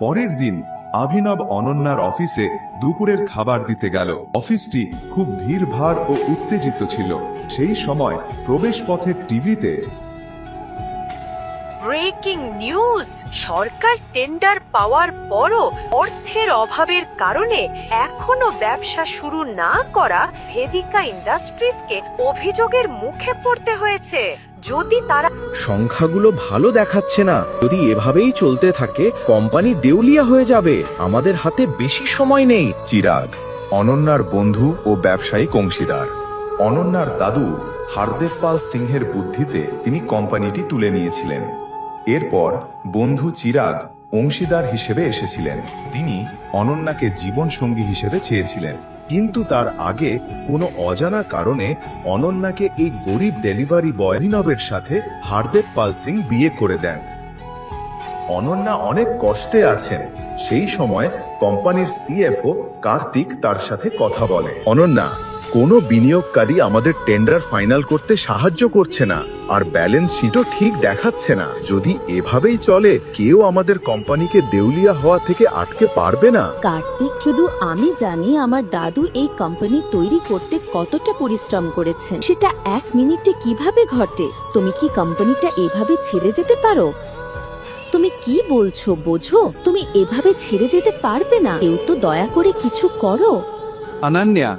পরের দিন অভিনব অনন্যার অফিসে দুপুরের খাবার দিতে গেল। অফিসটি খুব ভিড়ভাড় ও উত্তেজিত ছিল। সেই সময় প্রবেশপথের টিভিতে ব্রেকিং নিউজ! সরকার টেন্ডার পাওয়ার পরও অর্থের অভাবের কারণে এখনো ব্যবসা শুরু না করা ভেদিকা ইন্ডাস্ট্রিজকে অভিযোগের মুখে পড়তে হয়েছে। যদি তারা সংখ্যাগুলো ভালো দেখাচ্ছে না। যদি এভাবেই চলতে থাকে কোম্পানি দেউলিয়া হয়ে যাবে। আমাদের হাতে বেশি সময় নেই। চিরাগ, অনন্যার বন্ধু ও ব্যবসায়িক অংশীদার। অনন্যার দাদু হারদেব পাল সিংহের বুদ্ধিতে তিনি কোম্পানিটি তুলে নিয়েছিলেন। এরপর বন্ধু চিরাগ অংশীদার হিসেবে এসেছিলেন। তিনি অনন্যাকে জীবনসঙ্গী হিসেবে চেয়েছিলেন। কিন্তু তার আগে কোনো অজানা কারণে অনন্যাকে এই গরিব ডেলিভারি বয় অভিনবের সাথে হারদেব পাল সিং বিয়ে করে দেন। অনন্যা অনেক কষ্টে আছেন। সেই সময় কোম্পানির সিএফও কার্তিক তার সাথে কথা বলে। অনন্যা, কোনো বিনিয়োগকারী আমাদের টেন্ডার ফাইনাল করতে সাহায্য করছে না, আর ব্যালেন্স শিটও ঠিক দেখাচ্ছে না। যদি এভাবেই চলে কেউ আমাদের কোম্পানিকে দেউলিয়া হওয়া থেকে আটকে পারবে না। কার্তিক, শুধু আমি জানি আমার দাদু এই কোম্পানি তৈরি করতে কতটা পরিশ্রম করেছেন। সেটা 1 মিনিটে কিভাবে ঘটে? তুমি কি কোম্পানিটা এভাবে ছেড়ে যেতে পারো? তুমি কি বলছো বোঝো? তুমি এভাবে ছেড়ে যেতে পারবে না। কেউ তো দয়া করে কিছু করো। অনন্যা,